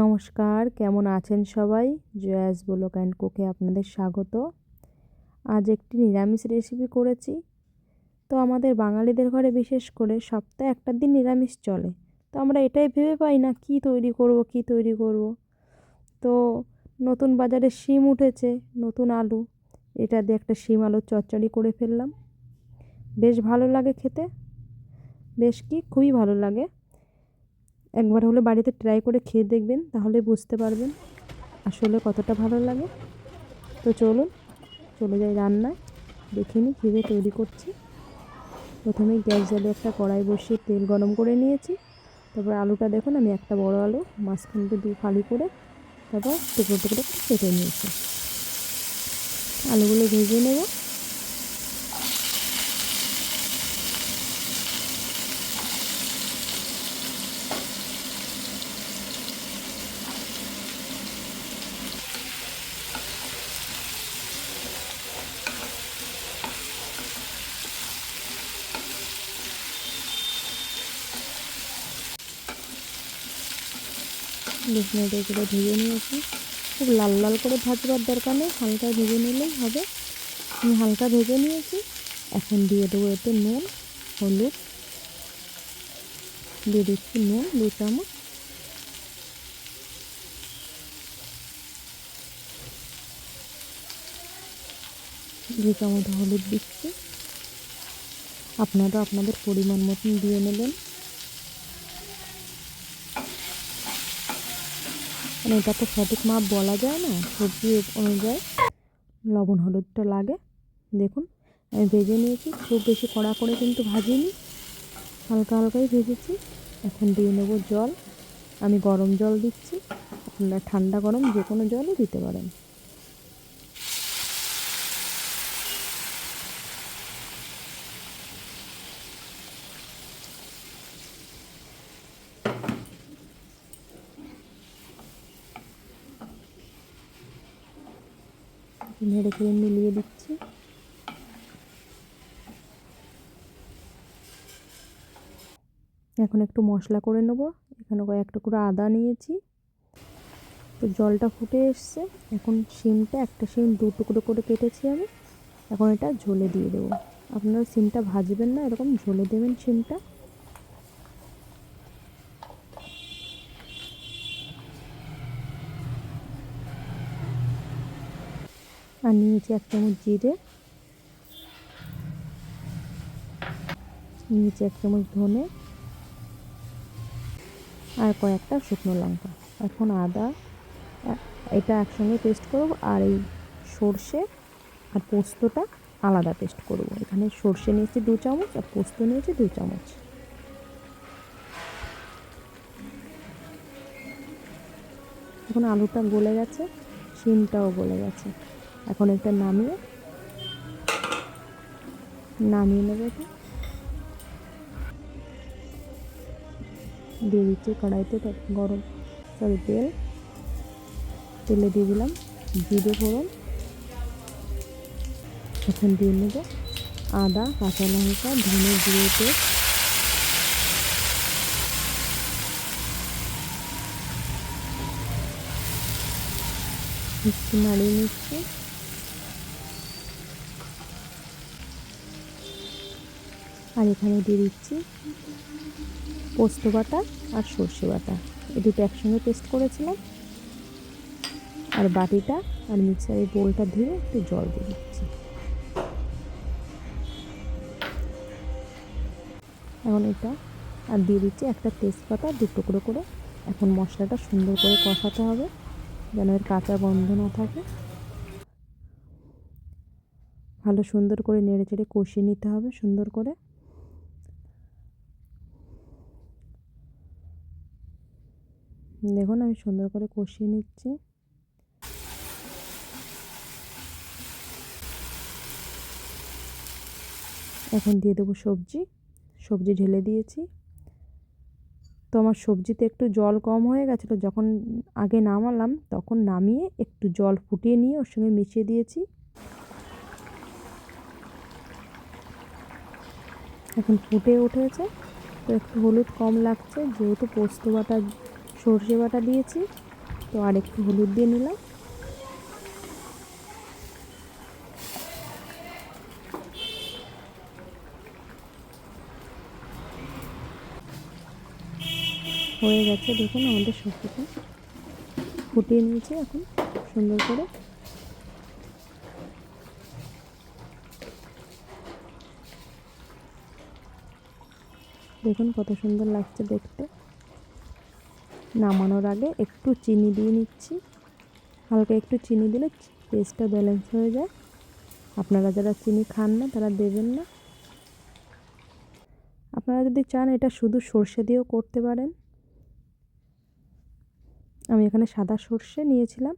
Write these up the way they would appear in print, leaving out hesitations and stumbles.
নমস্কার, কেমন আছেন সবাই? জয়াস ব্লগ অ্যান্ড কুকে আপনাদের স্বাগত। আজ একটি নিরামিষ রেসিপি করেছি। তো আমাদের বাঙালিদের ঘরে বিশেষ করে সপ্তাহে একটা দিন নিরামিষ চলে। তো আমরা এটাই ভেবে পাই না কী তৈরি করব। তো নতুন বাজারে শিম উঠেছে, নতুন আলু, এটা দিয়ে একটা শিম আলুর চচ্চড়ি করে ফেললাম। বেশ ভালো লাগে খেতে, খুবই ভালো লাগে। একবার হলে বাড়িতে ট্রাই করে খেয়ে দেখবেন, তাহলে বুঝতে পারবেন আসলে কতটা ভালো লাগে। তো চলে যাই রান্নায়, দেখে নিই কীভাবে তৈরি করছি। প্রথমেই গ্যাস জ্বালিয়ে একটা কড়াই বসিয়ে তেল গরম করে নিয়েছি। তারপর আলুটা দেখুন, আমি একটা বড় আলু মাঝখানটা দিয়ে ফালি করে তারপর টুকরো টুকরো করে কেটে নিয়েছি। আলুগুলো ভেজে নেব। এগুলো ভেজে নিয়েছি। খুব লাল লাল করে ভাজবার দরকার নেই, হালকা ভেজে নিলেই হবে। আমি হালকা ভেজে নিয়েছি। এখন দিয়ে দেবো এতে নুন, হলুদ, দিয়ে দিচ্ছি নুন 2 চামচ, হলুদ দিচ্ছি। আপনারা আপনাদের পরিমাণ মতন দিয়ে নেবেন। মানে এটা তো সঠিক মাপ বলা যায় না, সবজি অনুযায়ী লবণ হলুদটা লাগে। দেখুন আমি ভেজে নিয়েছি, খুব বেশি কড়া করে কিন্তু ভাজিনি, হালকা হালকাই ভেজেছি। এখন দিয়ে নেব জল। আমি গরম জল দিচ্ছি, আপনারা ঠান্ডা গরম যে কোনো জলই দিতে পারেন। নেড়ে চেড়ে মিলিয়ে দিচ্ছি। এখন একটু মশলা করে নেব। এখানে কয়েক টুকরো আদা নিয়েছি। তো জলটা ফুটে এসছে। এখন শিমটা, একটা শিম 2 টুকরো করে কেটেছি আমি। এখন এটা ঝোলে দিয়ে দেবো। আপনারা শিমটা ভাজবেন না, এরকম ঝোলে দেবেন শিমটা। আর নিয়েছি 1 চামচ জিরে, নিয়েছি 1 চামচ ধনে, আর কয়েকটা শুকনো লঙ্কা। এখন আদা এটা একসঙ্গে পেস্ট করব, আর এই সর্ষে আর পোস্তটা আলাদা পেস্ট করব। এখানে সর্ষে নিয়েছি 2 চামচ আর পোস্ত নিয়েছি 2 চামচ। এখন আলুটা গলে গেছে, শিমটাও গলে গেছে। এখন এটা নামিয়ে নেব। এটা দিয়ে দিচ্ছি কড়াইতে তেলে দিয়ে দিলাম জিরে ফোড়ন। এখন দিয়ে নেব আদা, কাঁচা লঙ্কা, ধনে জিরে পেস্ট, মিষ্টি নাড়িয়ে নিচ্ছি। আর এখানে দিয়ে দিচ্ছি পোস্ত বাটা আর সর্ষে বাটা, এই দুটো একসঙ্গে পেস্ট করেছিলাম। আর বাটিটা আর মিক্সারের বোলটা ধুয়ে একটু জল দিয়ে দিচ্ছি। এখন এটা আর দিয়ে দিচ্ছি একটা তেজপাতা 2 টুকরো করে। এখন মশলাটা সুন্দর করে কষাতে হবে, যেন এর কাঁচা গন্ধ না থাকে। ভালো সুন্দর করে নেড়ে চেড়ে কষিয়ে নিতে হবে সুন্দর করে। দেখুন আমি সুন্দর করে কষিয়ে নিচ্ছি। এখন দিয়ে দেবো সবজি ঢেলে দিয়েছি। তো আমার সবজিতে একটু জল কম হয়ে গেছিলো, যখন আগে নামালাম তখন নামিয়ে একটু জল ফুটিয়ে নিয়ে ওর সঙ্গে মিশিয়ে দিয়েছি। এখন ফুটে উঠেছে। তো একটু হলুদ কম লাগছে, যেহেতু পোস্ত বাটা সর্ষে বাটা দিয়েছি। তো আর একটু হলুদ দিয়ে নিলাম। হয়ে গেছে, দেখুন আমাদের শসাটা ফুটিয়ে নিয়েছি এখন সুন্দর করে। দেখুন কত সুন্দর লাগছে দেখতে। নামানোর আগে একটু চিনি দিয়ে নিচ্ছি, হালকা একটু চিনি দিলে টেস্টটা ব্যালেন্স হয়ে যায়। আপনারা যারা চিনি খান না তারা দেবেন না। আপনারা যদি চান এটা শুধু সর্ষে দিয়েও করতে পারেন। আমি এখানে সাদা সর্ষে নিয়েছিলাম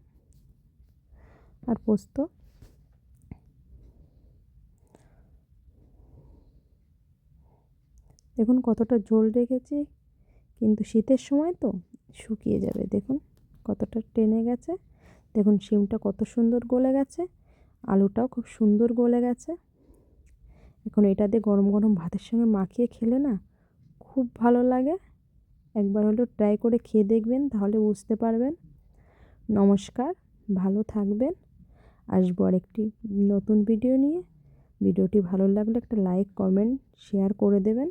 আর পোস্ত। দেখুন কতটা ঝোল রেখেছি, কিন্তু শীতের সময় তো শুকিয়ে যাবে। দেখুন কতটা টেনে গেছে। দেখুন শিমটা কত সুন্দর গলে গেছে, আলুটাও খুব সুন্দর গলে গেছে। এখন এটা দিয়ে গরম গরম ভাতের সঙ্গে মাখিয়ে খেলে না খুব ভালো লাগে। একবার হলেও ট্রাই করে খেয়ে দেখবেন, তাহলে বুঝতে পারবেন। নমস্কার, ভালো থাকবেন। আসবো আরেকটি নতুন ভিডিও নিয়ে। ভিডিওটি ভালো লাগলে একটা লাইক, কমেন্ট, শেয়ার করে দেবেন।